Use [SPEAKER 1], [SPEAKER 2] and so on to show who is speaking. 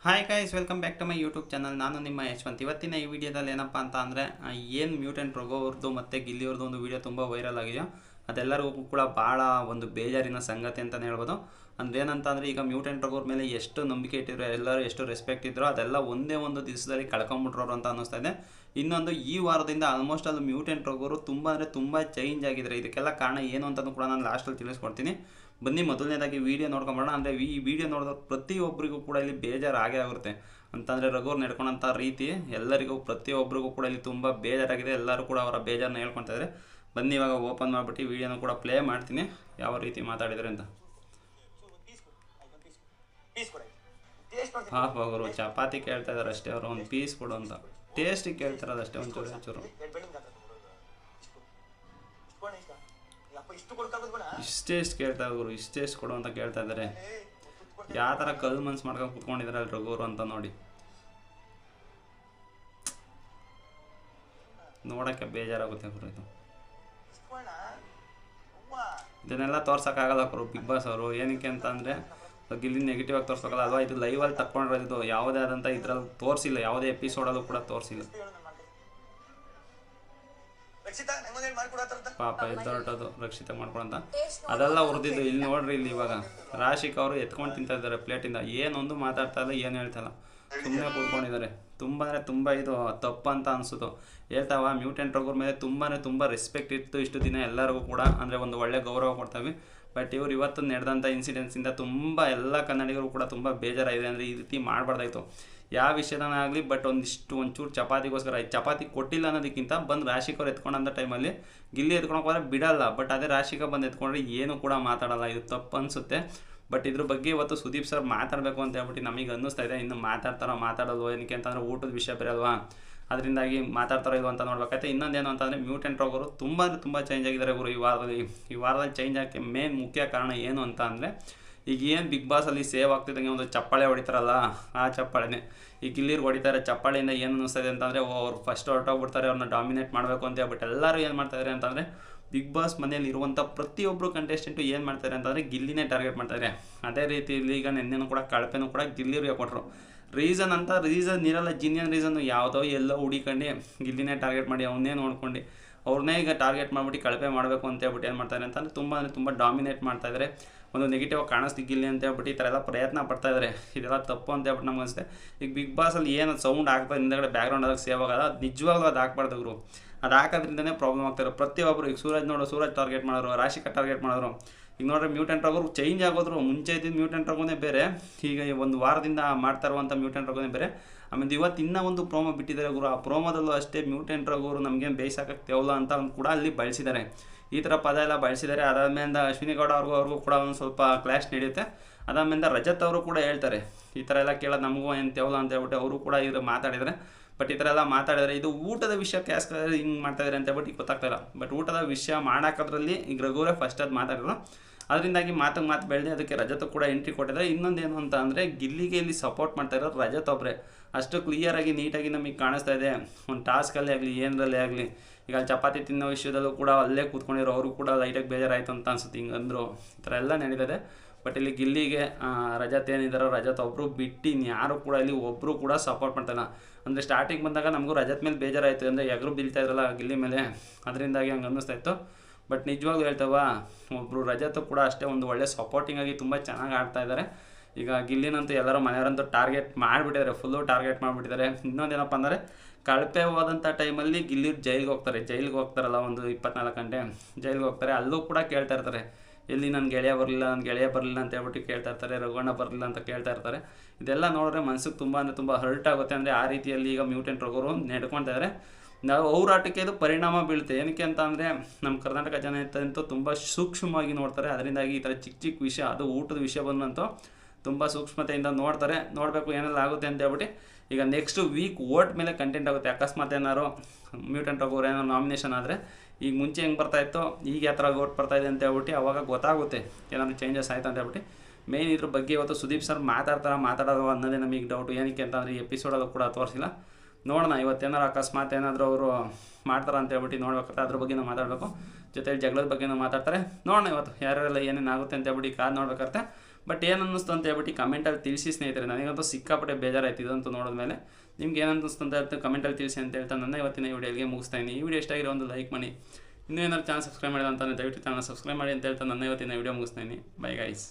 [SPEAKER 1] Hi guys, welcome back to my YouTube channel. ನಾನು ನಿಮ್ಮ ಯಶವಂತ್. ಇವತ್ತಿನ ಈ ವಿಡಿಯೋದಲ್ಲಿ ಏನಪ್ಪ ಅಂತ ಅಂದರೆ ಏನು ಮ್ಯೂಟೆಂಟ್ ರಘು ಅವ್ರದ್ದು ಮತ್ತು ಗಿಲ್ಲಿ ಅವ್ರದ್ದು ಒಂದು ವಿಡಿಯೋ ತುಂಬ ವೈರಲ್ ಆಗಿದೆಯೋ ಅದೆಲ್ಲರಿಗೂ ಕೂಡ ಭಾಳ ಒಂದು ಬೇಜಾರಿನ ಸಂಗತಿ ಅಂತಲೇ ಹೇಳ್ಬೋದು. ಅಂದರೆ ಏನಂತ ಅಂದರೆ ಈಗ ಮ್ಯೂಟೆಂಟ್ ರಘು ಅವ್ರ ಮೇಲೆ ಎಷ್ಟು ನಂಬಿಕೆ ಇಟ್ಟಿದ್ರು, ಎಲ್ಲರೂ ಎಷ್ಟು ರೆಸ್ಪೆಕ್ಟ್ ಇದ್ರೋ ಅದೆಲ್ಲ ಒಂದೇ ಒಂದು ದಿವಸದಲ್ಲಿ ಕಳ್ಕೊಂಬಿಟ್ರೋರು ಅಂತ ಅನ್ನಿಸ್ತಾ ಇದೆ. ಇನ್ನೊಂದು ಈ ವಾರದಿಂದ ಆಲ್ಮೋಸ್ಟ್ ಅದು ಮ್ಯೂಟೆಂಟ್ ರಘು ಅವರು ತುಂಬ ಅಂದರೆ ತುಂಬ ಚೇಂಜ್ ಆಗಿದ್ದಾರೆ. ಇದಕ್ಕೆಲ್ಲ ಕಾರಣ ಏನು ಅಂತಲೂ ಕೂಡ ನಾನು ಲಾಸ್ಟಲ್ಲಿ ತಿಳಿಸ್ಕೊಡ್ತೀನಿ. ಬನ್ನಿ ಮೊದಲನೇದಾಗಿ ವೀಡಿಯೋ ನೋಡ್ಕೊಂಬೋಣ. ಅಂದರೆ ಈ ವಿಡಿಯೋ ನೋಡಿದ್ರೆ ಪ್ರತಿಯೊಬ್ಬರಿಗೂ ಕೂಡ ಇಲ್ಲಿ ಬೇಜಾರು ಆಗೇ ಆಗುತ್ತೆ. ಅಂತಂದರೆ ರಘು ನಡ್ಕೊಂಡಂಥ ರೀತಿ ಎಲ್ಲರಿಗೂ ಪ್ರತಿಯೊಬ್ಬರಿಗೂ ಕೂಡ ಇಲ್ಲಿ ತುಂಬ ಬೇಜಾರಾಗಿದೆ. ಎಲ್ಲರೂ ಕೂಡ ಅವರ ಬೇಜಾರನ್ನ ಹೇಳ್ಕೊತಾ ಇದ್ದಾರೆ. ಬನ್ನಿ ಇವಾಗ ಓಪನ್ ಮಾಡಿಬಿಟ್ಟು ವೀಡಿಯೋನ ಕೂಡ ಪ್ಲೇ ಮಾಡ್ತೀನಿ, ಯಾವ ರೀತಿ ಮಾತಾಡಿದರೆ ಅಂತ. ಹಾಫ್ ಅವರು ಚಪಾತಿ ಕೇಳ್ತಾ ಇದ್ದಾರೆ ಅಷ್ಟೇ, ಅವರು ಒಂದು ಪೀಸ್ ಕೊಡು ಅಂತ. ಟೇಸ್ಟಿಗೆ ಕೇಳ್ತಾರದು ಅಷ್ಟೇ, ಒಂಚೂರು ಒಂಚೂರು. ಇಷ್ಟೇಷ್ಟು ಕೇಳ್ತಾ ಇದ್ರು, ಇಷ್ಟೇಷ್ಟು ಕೊಡು ಅಂತ ಕೇಳ್ತಾ ಇದ್ದಾರೆ. ಯಾವ ಥರ ಕಲ್ಲು ಮನ್ಸು ಮಾಡ್ಕೊಂಡು ಕುತ್ಕೊಂಡಿದ್ದಾರೆ ಅಲ್ಲಿ ರಘುವರು ಅಂತ ನೋಡಿ. ನೋಡೋಕ್ಕೆ ಬೇಜಾರಾಗುತ್ತೆ ಗುರು. ಇದನ್ನೆಲ್ಲ ತೋರ್ಸೋಕ್ಕಾಗಲ್ಲ ಗುರು ಬಿಗ್ ಬಾಸ್ ಅವರು. ಏನಕ್ಕೆ ಅಂತ ಅಂದರೆ ಗಿಲ್ಲಿ ನೆಗೆಟಿವ್ ಆಗಿ ತೋರ್ಸೋಕ್ಕಲ್ಲ ಅಲ್ವಾ. ಇದು ಲೈವಲ್ಲಿ ತಕ್ಕೊಂಡಿರೋದು, ಯಾವುದೇ ಆದಂಥ ಇದ್ರಲ್ಲಿ ತೋರಿಸಿಲ್ಲ, ಯಾವುದೇ ಎಪಿಸೋಡಲ್ಲೂ ಕೂಡ ತೋರಿಸಿಲ್ಲ. ಪಾಪ ಎದ್ದೊರಟೋದು ರಕ್ಷಿತ ಮಾಡ್ಕೊಳಂತ ಅದೆಲ್ಲ ಉರಿದಿದ್ದು. ಇಲ್ಲಿ ನೋಡ್ರಿ, ಇಲ್ಲಿ ಇವಾಗ ರಾಶಿಕ್ ಅವರು ಎತ್ಕೊಂಡು ತಿಂತಾ ಇದ್ದಾರೆ ಪ್ಲೇಟಿಂದ. ಏನೊಂದು ಮಾತಾಡ್ತಾ ಇಲ್ಲ, ಏನು ಹೇಳ್ತಾಯಿಲ್ಲ, ಸುಮ್ಮನೆ ಕೂತ್ಕೊಂಡಿದ್ದಾರೆ. ತುಂಬ ಅಂದರೆ ತುಂಬ ಇದು ತಪ್ಪು ಅಂತ ಅನಿಸೋದು. ಹೇಳ್ತಾವ ಮ್ಯೂಟೆಂಟ್ ರಘುವ್ರ ಮೇಲೆ ತುಂಬ ರೆಸ್ಪೆಕ್ಟ್ ಇತ್ತು ಇಷ್ಟು ದಿನ ಎಲ್ಲರಿಗೂ ಕೂಡ. ಅಂದರೆ ಒಂದು ಒಳ್ಳೆ ಗೌರವ ಕೊಡ್ತಾವೆ. ಬಟ್ ಇವ್ರು ಇವತ್ತು ನಡೆದಂಥ ಇನ್ಸಿಡೆನ್ಸಿಂದ ತುಂಬ ಎಲ್ಲ ಕನ್ನಡಿಗರು ಕೂಡ ತುಂಬ ಬೇಜಾರಾಗಿದೆ. ಅಂದರೆ ಈ ರೀತಿ ಮಾಡಬಾರ್ದಾಯ್ತು ಯಾವ ವಿಷಯದನೇ ಆಗಲಿ. ಬಟ್ ಒಂಚೂರು ಚಪಾತಿಗೋಸ್ಕರ ಚಪಾತಿ ಕೊಟ್ಟಿಲ್ಲ ಅನ್ನೋದಕ್ಕಿಂತ ಬಂದು ರಾಶಿಕ್ ಅವ್ರು ಎತ್ಕೊಂಡಂಥ ಟೈಮಲ್ಲಿ ಗಿಲ್ಲಿ ಎತ್ಕೊಳಕ್ಕೆ ಹೋದರೆ ಬಿಡಲ್ಲ. ಬಟ್ ಅದೇ ರಾಶಿಕ ಬಂದು ಎತ್ಕೊಂಡ್ರೆ ಏನು ಕೂಡ ಮಾತಾಡಲ್ಲ. ಇದು ತಪ್ಪು ಅನಿಸುತ್ತೆ. ಬಟ್ ಇದ್ರ ಬಗ್ಗೆ ಇವತ್ತು ಸುದೀಪ್ ಸರ್ ಮಾತಾಡಬೇಕು ಅಂತ ಹೇಳ್ಬಿಟ್ಟು ನಮಗೆ ಅನ್ನಿಸ್ತಾ ಇದೆ. ಇನ್ನು ಮಾತಾಡಲ್ವೋ ಏನಕ್ಕೆ ಅಂತಂದರೆ ಊಟದ ವಿಷಯ ಬೇರೆ ಅಲ್ವಾ, ಅದರಿಂದಾಗಿ ಮಾತಾಡ್ತಾರೋ ಇಲ್ವ ಅಂತ ನೋಡ್ಬೇಕಾಯ್ತು. ಇನ್ನೊಂದೇನು ಅಂತಂದರೆ ಮ್ಯೂಟೆಂಟ್ ರಘು ಅವರು ತುಂಬ ಚೇಂಜ್ ಆಗಿದ್ದಾರೆ ಗುರು ಈ ವಾರದಲ್ಲಿ ಚೇಂಜ್ ಆಗೋಕ್ಕೆ ಮೇನ್ ಮುಖ್ಯ ಕಾರಣ ಏನು ಅಂತ ಅಂದರೆ ಈಗ ಏನು ಬಿಗ್ ಬಾಸಲ್ಲಿ ಸೇವ್ ಆಗ್ತಿದ್ದಂಗೆ ಒಂದು ಚಪ್ಪಾಳೆ ಹೊಡಿತಾರಲ್ಲ, ಆ ಚಪ್ಪಾಳೆನೇ ಈಗ ಗಿಲ್ಲಿರು ಹೊಡಿತಾರೆ. ಚಪ್ಪಾಳೆಯಿಂದ ಏನು ಅನ್ನಿಸ್ತದೆ ಅಂತಂದರೆ ಅವ್ರು ಫಸ್ಟ್ ಹೊರಟೋಗ್ಬಿಡ್ತಾರೆ, ಅವ್ರನ್ನ ಡಾಮಿನೇಟ್ ಮಾಡಬೇಕು ಅಂತ ಹೇಳ್ಬಿಟ್ಟು ಎಲ್ಲರೂ ಏನು ಮಾಡ್ತಾಯಿದ್ದಾರೆ ಅಂತಂದರೆ ಬಿಗ್ ಬಾಸ್ ಮನೆಯಲ್ಲಿ ಇರುವಂಥ ಪ್ರತಿಯೊಬ್ಬರು ಕಂಟೆಸ್ಟೆಂಟು ಏನು ಮಾಡ್ತಾರೆ ಅಂತಂದರೆ ಗಿಲ್ಲಿನೇ ಟಾರ್ಗೆಟ್ ಮಾಡ್ತಾಯಿದ್ದಾರೆ. ಅದೇ ರೀತಿ ಇಲ್ಲಿ ಈಗ ನೆನ್ನೆನೂ ಕೂಡ ಕಳಪೆನೂ ಕೂಡ ಗಿಲ್ಲಿರಿಗೆ ಕೊಟ್ಟರು. ರೀಸನ್ ಇರಲ್ಲ, ಜಿನಿಯನ್ ರೀಸನ್ನು ಯಾವುದೋ ಎಲ್ಲೋ ಹುಡಿಕೊಂಡು ಗಿಲ್ಲಿನೇ ಟಾರ್ಗೆಟ್ ಮಾಡಿ ಅವನ್ನೇ ನೋಡ್ಕೊಂಡು ಅವ್ರನ್ನೇ ಈಗ ಟಾರ್ಗೆಟ್ ಮಾಡಿಬಿಟ್ಟು ಕಳಪೆ ಮಾಡಬೇಕು ಅಂತ ಹೇಳ್ಬಿಟ್ಟು ಏನು ಮಾಡ್ತಾರೆ ಅಂತಂದರೆ ತುಂಬ ಡಾಮಿನೇಟ್ ಮಾಡ್ತಾಯಿದ್ದಾರೆ. ಒಂದು ನೆಗೆಟಿವ್ ಕಾಣಿಸ್ತಿ ಗಿಲ್ಲಿ ಅಂತ ಹೇಳ್ಬಿಟ್ಟು ಈ ಥರ ಎಲ್ಲ ಪ್ರಯತ್ನ ಪಡ್ತಾಯಿದ್ದಾರೆ. ಇದೆಲ್ಲ ತಪ್ಪು ಅಂತ ಹೇಳ್ಬಿಟ್ಟು ನಮ್ಗೆ ಅನಿಸುತ್ತೆ. ಈಗ ಬಿಗ್ ಬಾಸಲ್ಲಿ ಏನು ಸೌಂಡ್ ಆಗ್ತದೆ ಹಿಂದೆಗಡೆ ಬ್ಯಾಕ್ಗ್ರೌಂಡ್ ಅದಕ್ಕೆ ಸೇವ್ ಆಗೋದು, ನಿಜವಾಗ್ಲೂ ಅದು ಹಾಕ್ಬಾರ್ದು ಗುರು. ಅದು ಹಾಕೋದ್ರಿಂದನೇ ಪ್ರಾಬ್ಲಮ್ ಆಗ್ತಾರೆ ಪ್ರತಿಯೊಬ್ಬರು. ಈಗ ಸೂರಜ್ ಟಾರ್ಗೆಟ್ ಮಾಡೋರು, ರಾಶಿಕಾ ಟಾರ್ಗೆಟ್ ಮಾಡೋರು. ಈಗ ನೋಡ್ರಿ ಮ್ಯೂಟೆಂಟ್ ರಘು ಚೇಂಜ್ ಆಗೋದ್ರು. ಮುಂಚೆ ಇದ್ದಿದ್ದು ಮ್ಯೂಟೆಂಟ್ ರಘುನೇ ಬೇರೆ, ಈಗ ಒಂದು ವಾರದಿಂದ ಮಾಡ್ತಾ ಇರುವಂಥ ಮ್ಯೂಟೆಂಟ್ ರಘುನೇ ಬೇರೆ. ಆಮೇಲೆ ಇವತ್ತು ಇನ್ನೂ ಒಂದು ಪ್ರೋಮೋ ಬಿಟ್ಟಿದ್ದಾರೆ ಗುರು. ಆ ಪ್ರೋಮೋದಲ್ಲೂ ಅಷ್ಟೇ ಮ್ಯೂಟೆಂಟ್ ರಘು ಅವರು ನಮಗೇನು ಬೇಯಿಸೋಕ್ಕಾಗ್ತೇವಲ್ಲ ಅಂತ ಕೂಡ ಅಲ್ಲಿ ಬಳಸಿದ್ದಾರೆ. ಈ ಥರ ಪದ ಎಲ್ಲ ಬಳಸಿದ್ದಾರೆ. ಅದಾದ್ಮೇಲೆ ಅಶ್ವಿನಿ ಗೌಡ ಅವ್ರಿಗೂ ಕೂಡ ಒಂದು ಸ್ವಲ್ಪ ಕ್ಲಾಶ್ ನಡೆಯುತ್ತೆ. ಅದಾದ್ಮೇಲೆ ರಜತ್ ಅವರು ಕೂಡ ಹೇಳ್ತಾರೆ ಈ ಥರ ಎಲ್ಲ ಕೇಳೋದು ನಮಗೂ ಏನು ತೇವಲ್ಲ ಅಂತ ಹೇಳ್ಬಿಟ್ಟು ಅವರು ಕೂಡ ಇವರು ಮಾತಾಡಿದರೆ. ಬಟ್ ಈ ಥರ ಎಲ್ಲ ಮಾತಾಡಿದರೆ ಇದು ಊಟದ ವಿಷಯ ಕ್ಯಾಸ್ಕ ಹಿಂಗೆ ಮಾಡ್ತಾಯಿದ್ದಾರೆ ಅಂತ ಹೇಳ್ಬಿಟ್ಟು ಗೊತ್ತಾಗ್ತಾಯಿಲ್ಲ. ಬಟ್ ಊಟದ ವಿಷಯ ಮಾಡೋಕ್ಕೋದ್ರಲ್ಲಿ ಈಗ ರಘುವರೇ ಫಸ್ಟ್ ಅದು ಮಾತಾಡಿದ್ರು. ಅದರಿಂದಾಗಿ ಮಾತು ಬೆಳೆದು ಅದಕ್ಕೆ ರಜತ್ ಕೂಡ ಎಂಟ್ರಿ ಕೊಟ್ಟಿದ್ದಾರೆ. ಇನ್ನೊಂದೇನು ಅಂತ ಅಂದರೆ ಗಿಲ್ಲಿಗೆ ಇಲ್ಲಿ ಸಪೋರ್ಟ್ ಮಾಡ್ತಾ ಇರೋದು ರಜತ್ ಒಬ್ಬರೇ. ಅಷ್ಟು ಕ್ಲಿಯರಾಗಿ ನೀಟಾಗಿ ನಮಗೆ ಕಾಣಿಸ್ತಾ ಇದೆ. ಒಂದು ಟಾಸ್ಕಲ್ಲೇ ಆಗಲಿ ಏನರಲ್ಲೇ ಆಗಲಿ. ಈಗ ಅಲ್ಲಿ ಚಪಾತಿ ತಿನ್ನೋ ವಿಷಯದಲ್ಲೂ ಕೂಡ ಅಲ್ಲೇ ಕೂತ್ಕೊಂಡಿರೋ ಅವರು ಕೂಡ ಲೈಟಾಗಿ ಬೇಜಾರಾಯಿತು ಅಂತ ಅನ್ಸುತ್ತೆ. ಹಿಂಗೆ ಅಂದರು ಈ ಥರ ಎಲ್ಲ ನಡೀತದೆ. ಬಟ್ ಇಲ್ಲಿ ಗಿಲ್ಲಿಗೆ ರಜತ್ ಏನಿದ್ದಾರೋ ರಜತ್ ಒಬ್ಬರು ಬಿಟ್ಟು ಯಾರು ಕೂಡ ಇಲ್ಲಿ ಒಬ್ಬರು ಕೂಡ ಸಪೋರ್ಟ್ ಮಾಡ್ತಾಯಿಲ್ಲ. ಅಂದರೆ ಸ್ಟಾರ್ಟಿಂಗ್ ಬಂದಾಗ ನಮಗೂ ರಜತ್ ಮೇಲೆ ಬೇಜಾರಾಯಿತು. ಅಂದರೆ ಎಗರು ಬೀಳ್ತಾ ಇದ್ರಲ್ಲ ಗಿಲ್ಲಿ ಮೇಲೆ, ಅದರಿಂದಾಗಿ ಹಂಗೆ ಅನ್ನಿಸ್ತಾ ಇತ್ತು. ಬಟ್ ನಿಜವಾಗ್ಲೂ ಹೇಳ್ತಾವ ಒಬ್ಬರು ರಜತ್ ಕೂಡ ಅಷ್ಟೇ ಒಂದು ಒಳ್ಳೆ ಸಪೋರ್ಟಿಂಗಾಗಿ ತುಂಬ ಚೆನ್ನಾಗಿ ಆಡ್ತಾ ಇದ್ದಾರೆ. ಈಗ ಗಿಲ್ಲಿನಂತೂ ಎಲ್ಲರೂ ಮನೆಯವರಂತೂ ಟಾರ್ಗೆಟ್ ಮಾಡಿಬಿಟ್ಟಿದ್ದಾರೆ, ಫುಲ್ಲು ಟಾರ್ಗೆಟ್ ಮಾಡಿಬಿಟ್ಟಿದ್ದಾರೆ. ಇನ್ನೊಂದೇನಪ್ಪ ಅಂದರೆ ಕಳಪೆ ಹೋದಂಥ ಟೈಮಲ್ಲಿ ಗಿಲ್ಲಿ ಜೈಲಿಗೆ ಹೋಗ್ತಾರಲ್ಲ, ಒಂದು 24 ಗಂಟೆ ಜೈಲಿಗೆ ಹೋಗ್ತಾರೆ. ಅಲ್ಲೂ ಕೂಡ ಕೇಳ್ತಾ ಇರ್ತಾರೆ ಎಲ್ಲಿ ನನ್ನ ಗೆಳೆಯ ಬರಲಿಲ್ಲ ಅಂತ ಹೇಳ್ಬಿಟ್ಟು ಕೇಳ್ತಾ ಇರ್ತಾರೆ. ರಘುವಣ್ಣ ಬರಲಿಲ್ಲ ಅಂತ ಕೇಳ್ತಾ ಇರ್ತಾರೆ. ಇದೆಲ್ಲ ನೋಡಿದ್ರೆ ಮನಸ್ಸಿಗೆ ತುಂಬ ಹರ್ಟ್ ಆಗುತ್ತೆ. ಅಂದರೆ ಆ ರೀತಿಯಲ್ಲಿ ಈಗ ಮ್ಯೂಟೆಂಟ್ ರಘುವರು ನಡ್ಕೊತಾ ಇದ್ದಾರೆ. ನಾವು ಅವ್ರ ಆಟಕ್ಕೆ ಇದು ಪರಿಣಾಮ ಬೀಳುತ್ತೆ. ಏನಕ್ಕೆ ಅಂತ ಅಂದರೆ ನಮ್ಮ ಕರ್ನಾಟಕ ಜನತೆ ತುಂಬ ಸೂಕ್ಷ್ಮವಾಗಿ ನೋಡ್ತಾರೆ. ಅದರಿಂದಾಗಿ ಈ ಥರ ಚಿಕ್ಕ ವಿಷಯ, ಅದು ಊಟದ ವಿಷಯ ಬಂದಂತೂ ತುಂಬ ಸೂಕ್ಷ್ಮತೆಯಿಂದ ನೋಡ್ತಾರೆ. ನೋಡಬೇಕು ಏನೆಲ್ಲ ಆಗುತ್ತೆ ಅಂತ ಹೇಳ್ಬಿಟ್ಟು ಈಗ ನೆಕ್ಸ್ಟ್ ವೀಕ್ ಓಟ್ ಮೇಲೆ ಕಂಟೆಂಟ್ ಆಗುತ್ತೆ. ಅಕಸ್ಮಾತ್ ಏನಾರು ಮ್ಯೂಟೆಂಟ್ ರಘುವರು ಏನೋ ನಾಮಿನೇಷನ್ ಆದರೆ ಈಗ ಮುಂಚೆ ಹೆಂಗೆ ಬರ್ತಾಯಿತ್ತು ಈಗ ಯಾವ ಥರ ಓಟ್ ಬರ್ತಾಯಿದೆ ಅಂತ ಹೇಳ್ಬಿಟ್ಟು ಅವಾಗ ಗೊತ್ತಾಗುತ್ತೆ ಏನಾದರೂ ಚೇಂಜಸ್ ಆಯಿತು ಅಂತ ಹೇಳ್ಬಿಟ್ಟು. ಮೇನ್ ಇದ್ರ ಬಗ್ಗೆ ಇವತ್ತು ಸುದೀಪ್ ಸರ್ ಮಾತಾಡೋದು ಅನ್ನೋದೇ ನಮಗೆ ಡೌಟು. ಏನಕ್ಕೆ ಅಂತಂದರೆ ಈ ಎಪಿಸೋಡಲ್ಲೂ ಕೂಡ ತೋರಿಸಿಲ್ಲ. ನೋಡೋಣ ಇವತ್ತೇನಾರು ಅಕಸ್ಮಾತ್ ಏನಾದರೂ ಅವರು ಮಾಡ್ತಾರೆ ಅಂತ ಹೇಳ್ಬಿಟ್ಟು ನೋಡ್ಬೇಕಾದ್ರೆ ಅದ್ರ ಬಗ್ಗೆ ನಾವು ಮಾತಾಡಬೇಕು. ಜೊತೆಲಿ ಜಗಳದ ಬಗ್ಗೆ ಮಾತಾಡ್ತಾರೆ. ನೋಡೋಣ ಇವತ್ತು ಯಾರ್ಯಾರೆಲ್ಲ ಏನೇನು ಆಗುತ್ತೆ ಅಂತ ಹೇಳ್ಬಿಟ್ಟು ಕಾದು ನೋಡ್ಬೇಕಾಗುತ್ತೆ. ಬಟ್ ಏನು ಅನ್ನಿಸ್ತು ಅಂತ ಹೇಳ್ಬಿಟ್ಟು ಕಮೆಂಟಲ್ಲಿ ತಿಳಿಸಿ ಸ್ನೇಹಿತರೆ. ನನಗಂತೂ ಸಿಕ್ಕಾಪಟ್ಟೆ ಬೇಜಾರಾಯ್ತು ಇದಂತೂ ನೋಡಿದ್ಮೇಲೆ. ನಿಮ್ಗೆ ಏನು ಅನ್ನಿಸ್ತು ಅಂತ ಹೇಳ್ತಾ ಕಮೆಂಟಲ್ಲಿ ತಿಳಿಸಿ ಅಂತ ಹೇಳ್ತಾ ನನ್ನ ಇವತ್ತಿನ ವಿಡಿಯೋಗೆ ಮುಗಿಸ್ತಾ ಇದ್ದೀನಿ. ಈ ವಿಡಿಯೋ ಇಷ್ಟ ಆಗಿರೋ ಒಂದು ಲೈಕ್ ಮಾಡಿ, ಇನ್ನೂ ಏನಾದ್ರು ಚಾನಲ್ ಸಬ್ಸ್ಕ್ರೈಬ್ ಮಾಡಿಲ್ಲ ಅಂತಾನೆ ದಯವಿಟ್ಟು ಚಾನಲ್ ಸಬ್ಸ್ಕ್ರೈಬ್ ಮಾಡಿ ಅಂತ ಹೇಳ್ತಾ ನನ್ನ ಇವತ್ತಿನ ವಿಡಿಯೋ ಮುಗಿಸ್ತಾ ಇದ್ದೀನಿ. Bye guys.